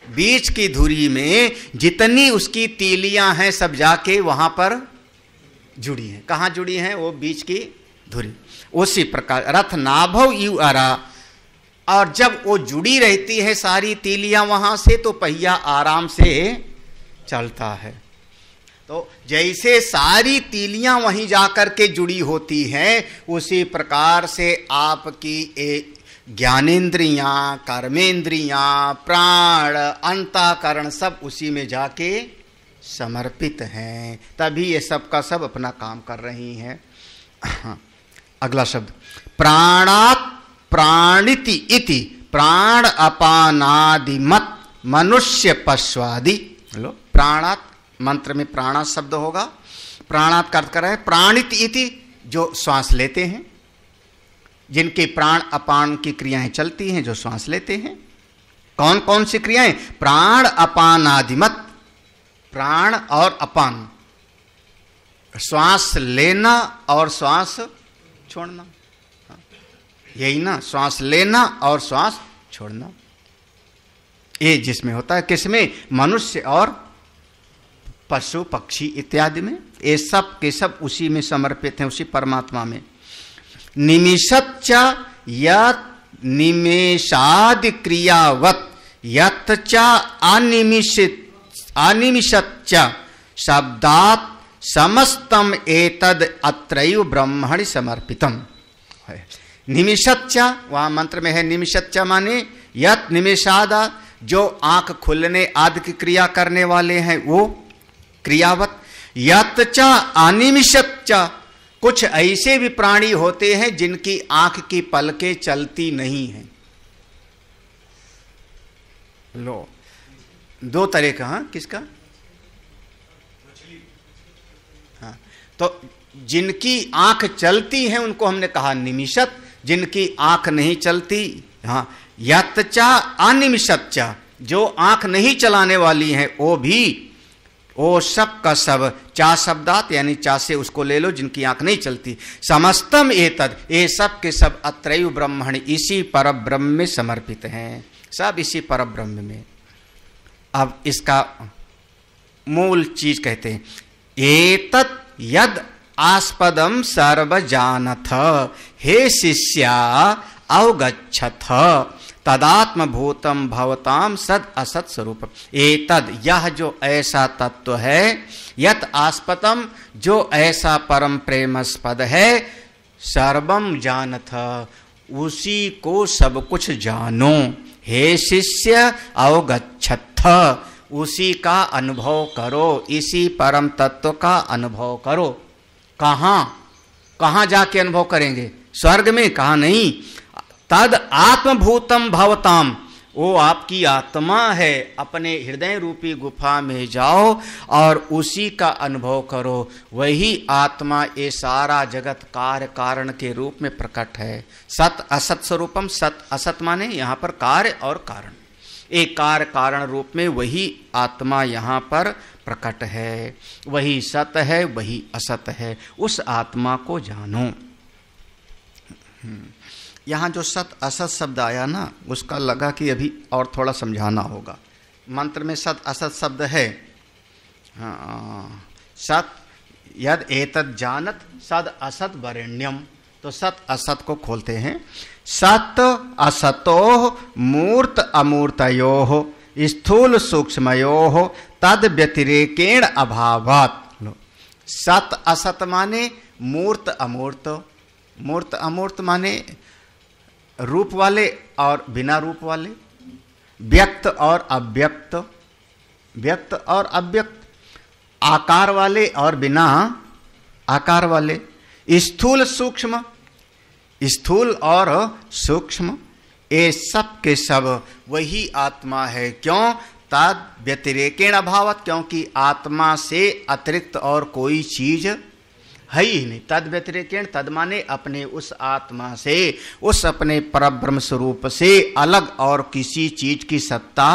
बीच की धुरी में जितनी उसकी तीलियां हैं सब जाके वहां पर जुड़ी हैं। कहाँ जुड़ी हैं? वो बीच की धुरी। उसी प्रकार रथ नाभव इव अरा, और जब वो जुड़ी रहती है सारी तीलियां वहां से, तो पहिया आराम से चलता है। तो जैसे सारी तीलियां वहीं जाकर के जुड़ी होती हैं, उसी प्रकार से आपकी ज्ञानेन्द्रियां, कर्मेंद्रियां, प्राण, अंतःकरण सब उसी में जाके समर्पित हैं। तभी ये सब का सब अपना काम कर रही हैं। अगला शब्द प्राणात् प्राणिति इति, प्राण अपानादिमत मनुष्य पश्वादि। हेलो, प्राणात् मंत्र में प्राणा शब्द होगा। प्राणात् का अर्थ कर रहे हैं प्राणित इति, जो श्वास लेते हैं, जिनके प्राण अपान की क्रियाएं चलती हैं, जो श्वास लेते हैं। कौन कौन सी क्रियाएं? प्राण अपानादिमत, प्राण और अपान, श्वास लेना और श्वास छोड़ना। यही ना, श्वास लेना और श्वास छोड़ना, ये जिसमें होता है। किसमें? मनुष्य और पशु पक्षी इत्यादि में। ये सब के सब उसी में समर्पित हैं, उसी परमात्मा में। निमिषच्च यत् निमेषादि क्रियावत् यत् च अनिमिषच्च शब्दात् समस्तम एतद अत्रैव ब्रह्मणि समर्पितम। निमिषच्चा, वहां मंत्र में है निमिषच्चा माने यत निमिषादा, जो आंख खुलने आदि की क्रिया करने वाले हैं वो क्रियावत। यतचा अनिमिषच्चा, कुछ ऐसे भी प्राणी होते हैं जिनकी आंख की पलकें चलती नहीं हैं। लो, दो तरह का, हाँ किसका, हाँ, तो जिनकी आंख चलती है उनको हमने कहा निमिषत, जिनकी आंख नहीं चलती, हाँ यतचा अनिमिषच्चा, जो आंख नहीं चलाने वाली है वो भी, वो सब का सब चा शब्दात यानी चा से उसको ले लो, जिनकी आंख नहीं चलती। समस्तम एतद, ये सब के सब अत्रैव ब्रह्मणि, इसी पर ब्रह्म में समर्पित हैं, सब इसी पर ब्रह्म में। अब इसका मूल चीज कहते हैं, एतत् यद आस्पदम सर्वजानथ, हे शिष्या अवगच्छथ तदात्म भूतम भवताम सद असत स्वरूप। एतद, यह जो ऐसा तत्व है, यत आस्पदम, जो ऐसा परम प्रेमास्पद है, सर्वम जानथ, उसी को सब कुछ जानो। हे शिष्य अवगच्छथ, उसी का अनुभव करो, इसी परम तत्व का अनुभव करो। कहाँ जाके अनुभव करेंगे? स्वर्ग में? कहाँ नहीं। तद आत्मभूतम भवताम, वो आपकी आत्मा है, अपने हृदय रूपी गुफा में जाओ और उसी का अनुभव करो। वही आत्मा ये सारा जगत कार्य कारण के रूप में प्रकट है। सत असत स्वरूपम, सत असत माने यहाँ पर कार्य और कारण, एक कार्य कारण रूप में वही आत्मा यहाँ पर प्रकट है। वही सत है, वही असत है, उस आत्मा को जानो। यहाँ जो सत असत शब्द आया ना, उसका लगा कि अभी और थोड़ा समझाना होगा। मंत्र में सत असत शब्द है, सत यद एतद जानत सद असत वरेण्यम, तो सत असत को खोलते हैं। सत असतो मूर्त अमूर्तयोः स्थूल सूक्ष्मयोः तद व्यतिरेकेण अभावात्। सत असत माने मूर्त अमूर्त, मूर्त अमूर्त माने रूप वाले और बिना रूप वाले, व्यक्त और अव्यक्त, व्यक्त और अव्यक्त, आकार वाले और बिना आकार वाले, स्थूल सूक्ष्म, स्थूल और सूक्ष्म, ये सब के सब वही आत्मा है। क्यों? तद व्यतिरेकेण अभावत, क्योंकि आत्मा से अतिरिक्त और कोई चीज है ही नहीं। तद व्यतिरेकेण, तद माने अपने उस आत्मा से, उस अपने परब्रह्म स्वरूप से अलग और किसी चीज की सत्ता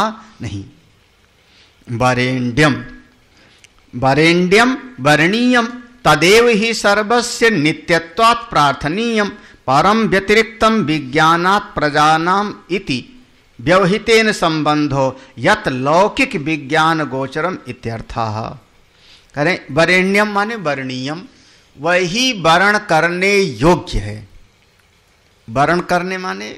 नहीं। वरेण्यम, वरेण्यम वरणीयम तदेव ही सर्वस्य नित्यत्वात् प्रार्थनीयम परम व्यतिरिक्तम विज्ञानात् प्रजानाम इति व्यवहितेन संबंधो यत लौकिक विज्ञान गोचरम इत्यर्थः। करें वरेण्यम माने वर्णीयम, वही वर्ण करने योग्य है। वर्ण करने माने,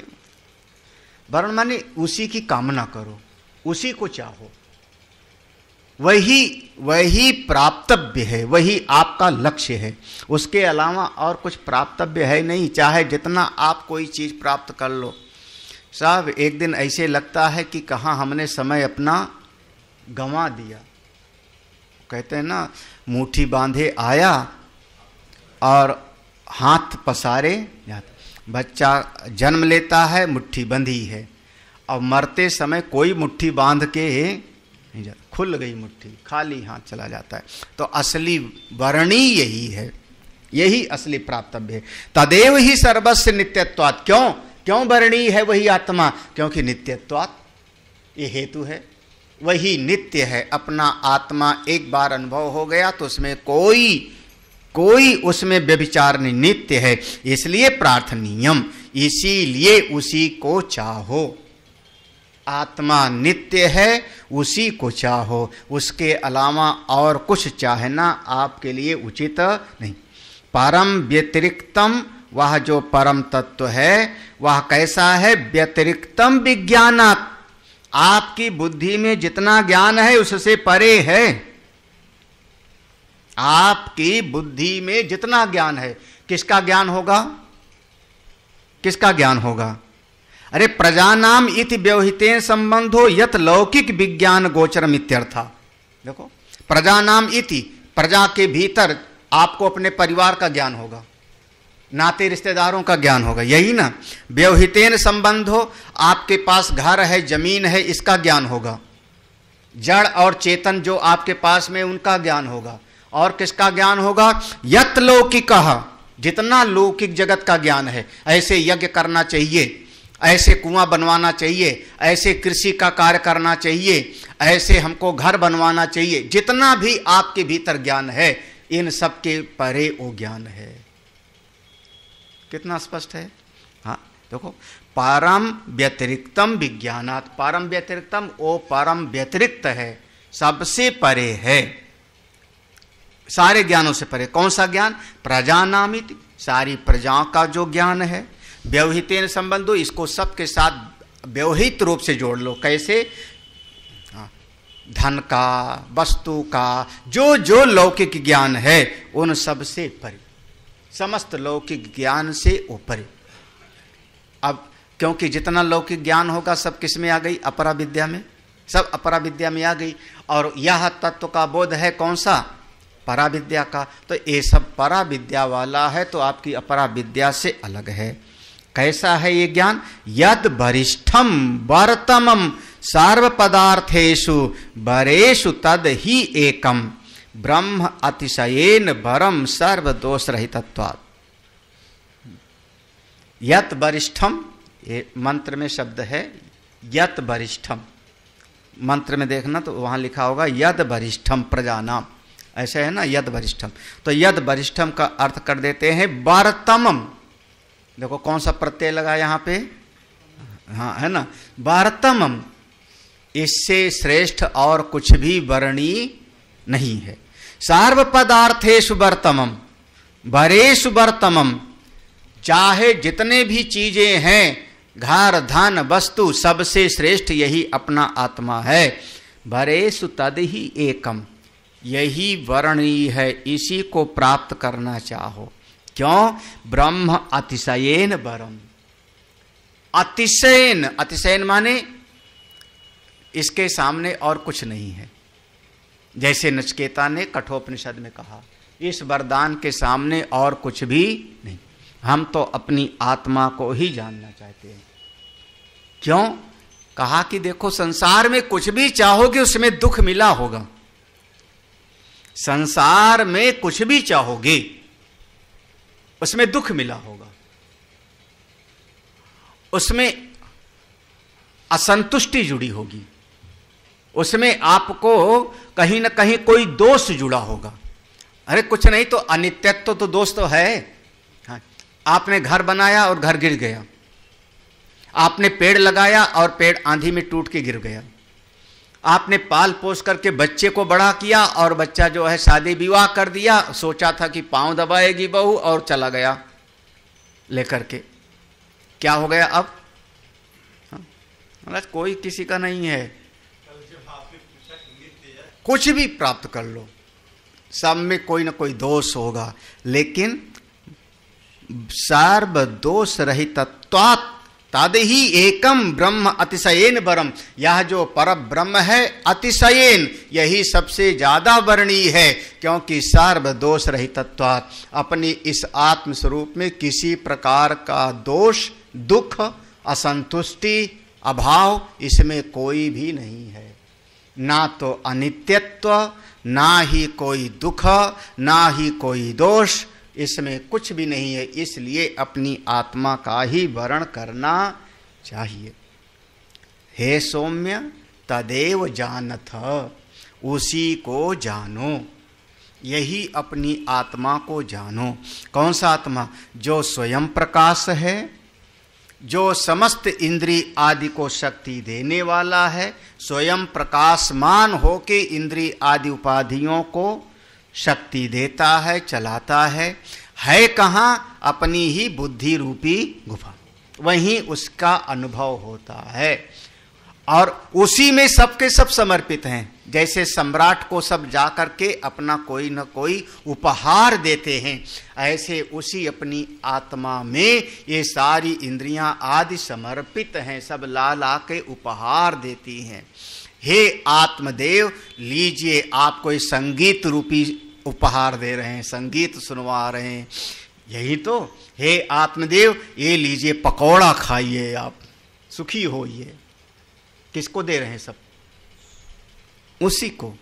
वर्ण माने उसी की कामना करो, उसी को चाहो, वही प्राप्तव्य है, वही आपका लक्ष्य है। उसके अलावा और कुछ प्राप्तव्य है नहीं। चाहे जितना आप कोई चीज प्राप्त कर लो, साहब एक दिन ऐसे लगता है कि कहाँ हमने समय अपना गंवा दिया। कहते हैं ना, मुट्ठी बांधे आया और हाथ पसारे जाता। बच्चा जन्म लेता है, मुट्ठी बंधी है, और मरते समय कोई मुट्ठी बांध के नहीं जाता, खुल गई मुट्ठी, खाली हाथ चला जाता है। तो असली वर्णी यही है, यही असली प्राप्तव्य है। तदेव ही सर्वस्य नित्यत्वात्, क्यों वर्णी है वही आत्मा? क्योंकि नित्यत्वात् ये हेतु है, वही नित्य है। अपना आत्मा एक बार अनुभव हो गया तो उसमें कोई उसमें व्यभिचार नहीं, नित्य है, इसलिए प्रार्थनीयम, इसीलिए उसी को चाहो। आत्मा नित्य है, उसी को चाहो, उसके अलावा और कुछ चाहना आपके लिए उचित नहीं। परम व्यतिरिक्तम, वह जो परम तत्व है वह कैसा है? व्यतिरिक्तम विज्ञानात्, आपकी बुद्धि में जितना ज्ञान है उससे परे है। आपकी बुद्धि में जितना ज्ञान है, किसका ज्ञान होगा? किसका ज्ञान होगा? अरे प्रजानाम इति व्यवहितेन संबंधो यत लौकिक विज्ञान गोचरम इत्यर्था। देखो, प्रजानाम इति, प्रजा के भीतर आपको अपने परिवार का ज्ञान होगा, नाते रिश्तेदारों का ज्ञान होगा, यही ना। व्यवहितेन संबंधो, आपके पास घर है, जमीन है, इसका ज्ञान होगा। जड़ और चेतन जो आपके पास में, उनका ज्ञान होगा। और किसका ज्ञान होगा? यत लौकिकः, जितना लौकिक जगत का ज्ञान है, ऐसे यज्ञ करना चाहिए, ऐसे कुआं बनवाना चाहिए, ऐसे कृषि का कार्य करना चाहिए, ऐसे हमको घर बनवाना चाहिए, जितना भी आपके भीतर ज्ञान है, इन सब के परे वो ज्ञान है। कितना स्पष्ट है? हाँ, देखो, परम व्यतिरिक्तम विज्ञानात्, परम व्यतिरिक्तम, वो परम व्यतिरिक्त है, सबसे परे है, सारे ज्ञानों से परे। कौन सा ज्ञान? प्रजानामिति, सारी प्रजाओं का जो ज्ञान है। व्यवहितेन संबंधो, इसको सबके साथ व्यवहित रूप से जोड़ लो। कैसे? धन का, वस्तु का, जो जो लौकिक ज्ञान है, उन सब से परे, समस्त लौकिक ज्ञान से ऊपर। अब क्योंकि जितना लौकिक ज्ञान होगा सब किस में आ गई? अपरा विद्या में, सब अपरा विद्या में आ गई। और यह तत्व का बोध है कौन सा? परा विद्या का। तो ये सब परा विद्या वाला है, तो आपकी अपरा विद्या से अलग है। कैसा है ये ज्ञान? यद वरिष्ठम वर्तमम सर्व पदार्थेषु वरेषु तद ही एकम ब्रह्म अतिशयेन वरम सर्व दोष रहितत्वात्। यत वरिष्ठम, ये मंत्र में शब्द है यत वरिष्ठम, मंत्र में देखना तो वहां लिखा होगा यद वरिष्ठम प्रजानाम, ऐसे है ना, यद वरिष्ठम। तो यद वरिष्ठम का अर्थ कर देते हैं वारतमम। देखो कौन सा प्रत्यय लगा यहां पे? हाँ, है ना, वारतमम। इससे श्रेष्ठ और कुछ भी वर्णीय नहीं है। सर्व पदार्थेषु वर्तमम वरेषु वर्तमम, चाहे जितने भी चीजें हैं, घर धन वस्तु, सबसे श्रेष्ठ यही अपना आत्मा है। वरेषु तद ही एकम, यही वर्णीय है, इसी को प्राप्त करना चाहो। क्यों? ब्रह्म अतिशयेन वरम। अतिशयन, अतिशयन माने इसके सामने और कुछ नहीं है। जैसे नचिकेता ने कठोपनिषद में कहा, इस वरदान के सामने और कुछ भी नहीं, हम तो अपनी आत्मा को ही जानना चाहते हैं। क्यों? कहा कि देखो, संसार में कुछ भी चाहोगे उसमें दुख मिला होगा। संसार में कुछ भी चाहोगे उसमें दुख मिला होगा, उसमें असंतुष्टि जुड़ी होगी, उसमें आपको कहीं ना कहीं कोई दोष जुड़ा होगा। अरे कुछ नहीं तो अनित्यत्व तो दोष तो है। हाँ, आपने घर बनाया और घर गिर गया, आपने पेड़ लगाया और पेड़ आंधी में टूट के गिर गया, आपने पाल पोस करके बच्चे को बड़ा किया और बच्चा जो है शादी विवाह कर दिया, सोचा था कि पांव दबाएगी बहू और चला गया लेकर के। क्या हो गया अब? मतलब कोई किसी का नहीं है, कुछ भी प्राप्त कर लो, सब में कोई ना कोई दोष होगा। लेकिन सर्व दोष रहितत्वात् तद ही एकम ब्रह्म अतिशयेन वरम, यह जो पर ब्रह्म है अतिशयेन, यही सबसे ज्यादा वर्णीय है। क्योंकि सर्व दोष रहितत्वात्, अपनी इस आत्म स्वरूप में किसी प्रकार का दोष, दुख, असंतुष्टि, अभाव इसमें कोई भी नहीं है। ना तो अनित्यत्व, ना ही कोई दुख, ना ही कोई दोष, इसमें कुछ भी नहीं है। इसलिए अपनी आत्मा का ही वर्ण करना चाहिए। हे सौम्य तदेव जानथ, उसी को जानो, यही अपनी आत्मा को जानो। कौन सा आत्मा? जो स्वयं प्रकाश है, जो समस्त इंद्रिय आदि को शक्ति देने वाला है, स्वयं प्रकाशमान होके इंद्रिय आदि उपाधियों को शक्ति देता है, चलाता है कहाँ? अपनी ही बुद्धि रूपी गुफा, वहीं उसका अनुभव होता है। और उसी में सबके सब समर्पित हैं। जैसे सम्राट को सब जा करके अपना कोई न कोई उपहार देते हैं, ऐसे उसी अपनी आत्मा में ये सारी इंद्रियां आदि समर्पित हैं, सब ला ला के उपहार देती हैं। हे आत्मदेव, लीजिए, आपको ये संगीत रूपी उपहार दे रहे हैं, संगीत सुनवा रहे हैं। यही तो, हे आत्मदेव, ये लीजिए, पकौड़ा खाइए, आप सुखी होइए। किसको दे रहे हैं? सब उसी को।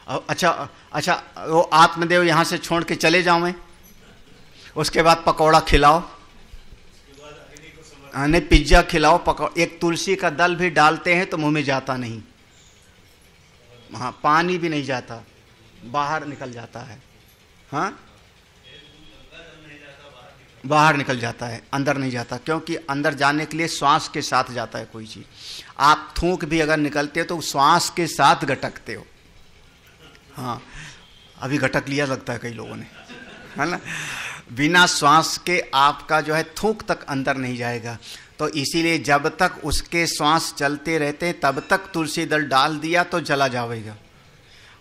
अच्छा, वो आत्मदेव यहां से छोड़ के चले जाओ मैं, उसके बाद पकौड़ा खिलाओ, नहीं पिज्जा खिलाओ, पकौड़ा, एक तुलसी का दल भी डालते हैं तो मुंह में जाता नहीं, हाँ, पानी भी नहीं जाता, बाहर निकल जाता है, हाँ, बाहर निकल जाता है, अंदर नहीं जाता, क्योंकि अंदर जाने के लिए श्वास के साथ जाता है कोई चीज। आप थूक भी अगर निकलते हो तो श्वास के साथ गटकते हो, हाँ, अभी गटक लिया लगता है कई लोगों ने, है ना। बिना श्वास के आपका जो है थूक तक अंदर नहीं जाएगा। तो इसीलिए जब तक उसके श्वास चलते रहते हैं तब तक तुलसी दल डाल दिया तो चला जाएगा,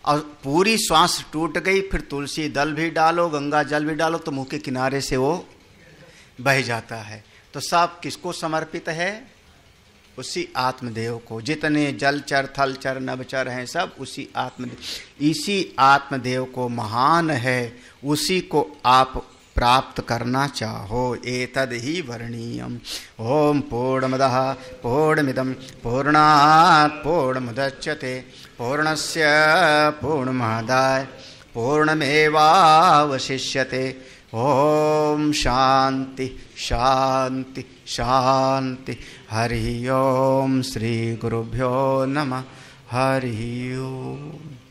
और पूरी श्वास टूट गई फिर तुलसी दल भी डालो, गंगा जल भी डालो, तो मुंह के किनारे से वो बह जाता है। तो सब किसको समर्पित है? उसी आत्मदेव को। जितने जलचर थलचर नभचर हैं सब उसी आत्मदेव, इसी आत्मदेव को महान है, उसी को आप प्राप्त करना चाहो। एतद ही वर्णीयम। ओम पूर्णमदः पूर्णमिदं पूर्णात् पूर्णमुदच्यते पूर्णस्य पूर्णमादाय पूर्णमेवावशिष्यते। ओम शांति शांति शांति। हरि ओम। श्री गुरुभ्यो नमः। हरि ओम।